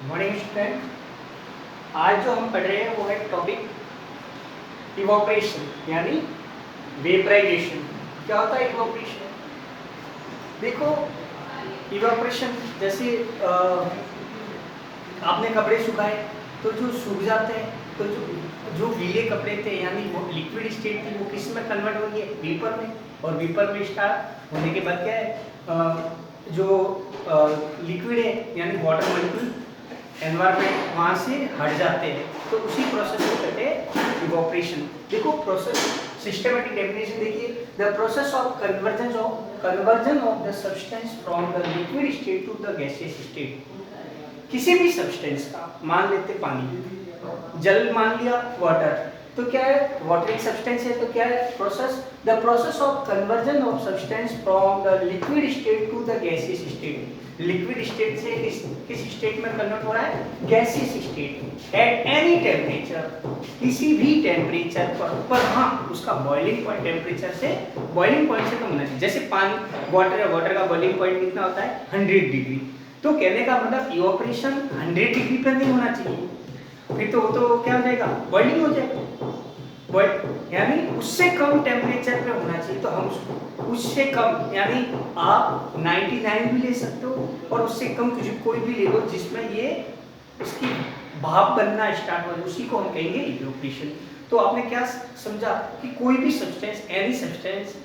Morning student. आज जो हम पढ़ रहे हैं वो है टॉपिक इवोपरेशन यानी वेपराइजेशन। क्या होता है इवोपरेशन? देखो, इवोपरेशन जैसे आपने कपड़े सुखाए तो जो सूख जाते हैं, तो जो गीले कपड़े थे यानी वो लिक्विड स्टेट थी वो किस में कन्वर्ट हो गई है? वेपर में। और वेपर में स्टार्ट होने के बाद क्या है, जो लिक्विड है यानी वाटर मॉलिक्यूल एनवायरमेंट वहाँ से हट जाते हैं, तो उसी प्रोसेस को कहते हैं इवोपरेशन। देखो प्रोसेस सिस्टमेटिक डेफिनेशन देखिए, the process of conversion of the substance from the liquid state to the gaseous state. किसी भी सब्सटेंस का, मान लेते पानी, जल मान लिया, वाटर, तो क्या है? वाटर एक सब्सटेंस है, तो क्या है process? The process of conversion of substance from the liquid state to the gaseous state. Liquid state से किस स्टेट में कन्वर्ट हो रहा है? Gaseous state at any temperature, किसी भी टेम्परेचर पर हाँ उसका बॉइलिंग पॉइंट टेम्परेचर से, बॉइलिंग पॉइंट से कम होना चाहिए। जैसे पानी, वाटर का बॉइलिंग पॉइंट कितना होता है? 100 डिग्री। तो कहने का मतलब इवोपरेशन 100 डिग्री पर नहीं होना चाहिए, फिर तो वो तो क्या हो जाएगा? बॉइलिंग हो जाएगा। यानी उससे कम टेम्परेचर पे होना चाहिए। तो हम उससे कम यानी आप 99 भी ले सकते हो और उससे कम कोई भी ले लो जिसमें ये इसकी भाप बनना स्टार्ट हो जाए, उसी को हम कहेंगे इवोपरेशन। तो आपने क्या समझा कि कोई भी सब्सटेंस, एनी सब्सटेंस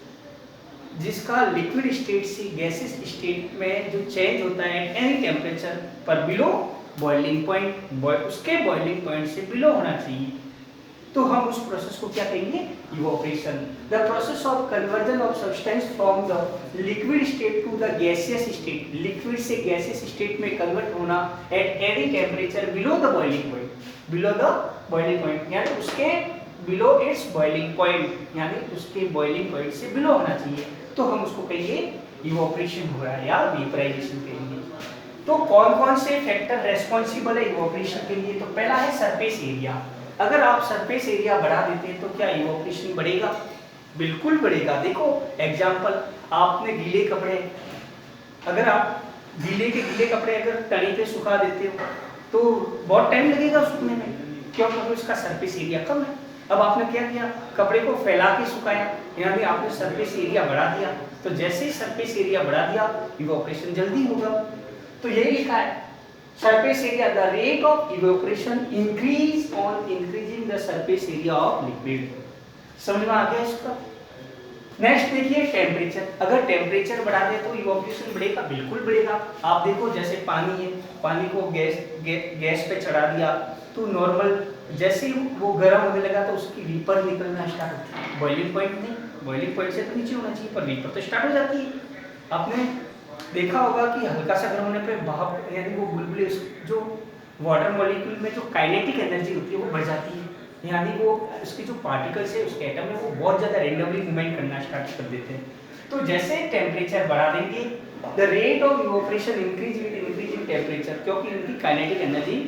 जिसका लिक्विड स्टेट से गैसेस स्टेट में जो चेंज होता है एनी टेम्परेचर पर बिलो बॉइलिंग पॉइंट, उसके बॉइलिंग पॉइंट से बिलो होना चाहिए, तो हम उस प्रोसेस को क्या कहेंगे? Evaporation. The process of conversion of substance from the liquid state to the gaseous state, liquid से गैसियस स्टेट में कन्वर्ट होना at any temperature below the boiling point, below the boiling point यानी उसके below it's boiling point, यानी उसके boiling point से below होना चाहिए, तो हम उसको कहेंगे इवोपरेशन हो रहा है या वेपराइजेशन कहेंगे। तो कौन कौन से फैक्टर रेस्पॉन्सिबल है इवोपरेशन के लिए? तो पहला है सरफेस एरिया। अगर आप सरफेस एरिया बढ़ा देते हैं तो क्या इवोपरेशन बढ़ेगा? बिल्कुल बढ़ेगा। देखो एग्जांपल, आपने गीले कपड़े, अगर आप गीले कपड़े अगर तनी पे सुखा देते हो तो बहुत टाइम लगेगा सूखने में, क्यों? क्योंकि उसका सरफेस एरिया कम है। अब आपने क्या किया? कपड़े को फैला के सुखाया, यानी आपने सरफेस एरिया बढ़ा दिया। तो जैसे ही सरफेस एरिया बढ़ा दिया इवोपरेशन जल्दी होगा। तो यही लिखा है surface area, the rate of evaporation increase on increasing the surface area of liquid। समझ में आ गया इसका? नेक्स्ट देखिए टेम्परेचर। अगर टेम्परेचर बढ़ा दे तो इवोपरेशन बढ़ेगा? बिल्कुल बढ़ेगा। आप देखो जैसे पानी है, पानी को गैस पे चढ़ा दिया तो नॉर्मल जैसे ही वो गर्म होने लगा तो उसकी वेपर निकलना स्टार्ट होती है। बॉइलिंग पॉइंट नहीं, बॉइलिंग पॉइंट से तो नीचे होना चाहिए पर वेपर तो स्टार्ट हो जाती है। आपने देखा होगा कि हल्का सा गर्म होने पे भाप यानी वो बुलबुले, जो वाटर मॉलिक्यूल में जो काइनेटिक एनर्जी होती है वो बढ़ जाती है, यानी वो उसके जो पार्टिकल्स है उसके एटम है वो बहुत ज़्यादा रेंडमली मूवमेंट करना स्टार्ट कर देते हैं। तो जैसे टेम्परेचर बढ़ा देंगे the rate of evaporation increase with increasing temperature, क्योंकि उनकी काइनेटिक एनर्जी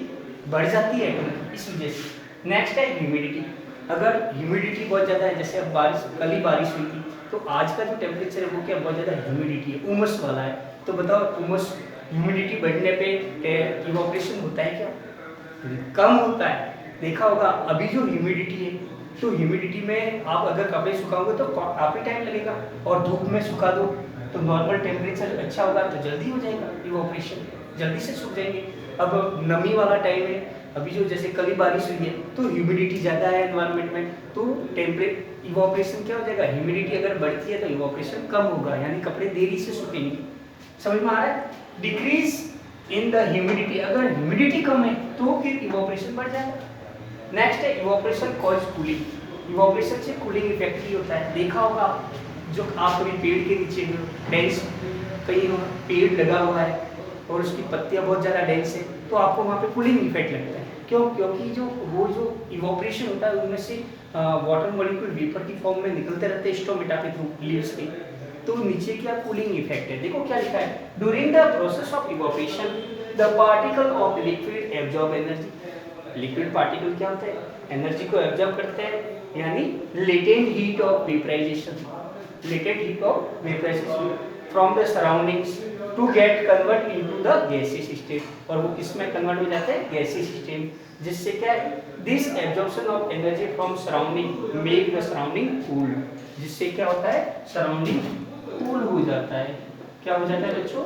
बढ़ जाती है एटम इस वजह से। नेक्स्ट है ह्यूमिडिटी। अगर ह्यूमिडिटी बहुत ज़्यादा है, जैसे अब कल ही बारिश हुई थी, तो आज का जो टेम्परेचर है वो क्या बहुत ज़्यादा ह्यूमिडिटी है, उमस वाला है। तो बताओ उमस, ह्यूमिडिटी बढ़ने पे इवोपरेशन होता है क्या? कम होता है। देखा होगा अभी जो ह्यूमिडिटी है, तो ह्यूमिडिटी में आप अगर कपड़े सुखाओगे तो काफ़ी टाइम लगेगा, और धूप में सुखा दो तो नॉर्मल टेम्परेचर अच्छा होगा तो जल्दी हो जाएगा इवोपरेशन, जल्दी से सूख जाएंगे। अब नमी वाला टाइम है, अभी जो जैसे कल ही बारिश हुई है तो ह्यूमिडिटी ज़्यादा है एनवायरनमेंट में, तो इवोपरेशन क्या हो जाएगा? ह्यूमिडिटी अगर बढ़ती है तो इवोपरेशन कम होगा, यानी कपड़े देरी से सूखेंगे। समझ में आ रहा है? डिक्रीज इन द ह्यूमिडिटी, अगर ह्यूमिडिटी कम है तो फिर इवोपरेशन बढ़ जाएगा। नेक्स्ट है इवोपरेशन कॉज कूलिंग। इवोपरेशन से कूलिंग इफेक्ट भी होता है। देखा होगा जो आप कभी पेड़ के नीचे डेंस, कहीं पेड़ लगा हुआ है और उसकी पत्तियां बहुत ज़्यादा डेंस है तो आपको वहाँ पे कूलिंग इफेक्ट लगता है। क्यों? क्योंकि जो इवोपरेशन होता है उनमें से वाटर मॉलिक्यूल वेपर की फॉर्म में निकलते रहते हैं स्टोमेटा के थ्रू, लीव्स के, तो नीचे क्या कूलिंग इफेक्ट है। देखो क्या लिखा है, during the process of evaporation the particle of liquid absorb energy. Liquid particle क्या होते हैं? एनर्जी को एब्जॉर्ब करते हैं, यानी latent heat of vaporisation, latent heat of vaporisation. From the surroundings to get convert into the gaseous state, और वो किसमें कन्वर्ट हो जाते हैं, गैसियस स्टेट, जिससे क्या है, this absorption of energy from surrounding make the surrounding cool, जिससे क्या होता है, सराउंडिंग कूल हो जाता है, क्या हो जाता है बच्चों,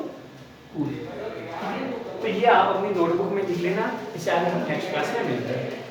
कूल। तो ये आप अपनी नोटबुक में लिख लेना, इसे आगे हम नेक्स्ट क्लास में मिलते हैं।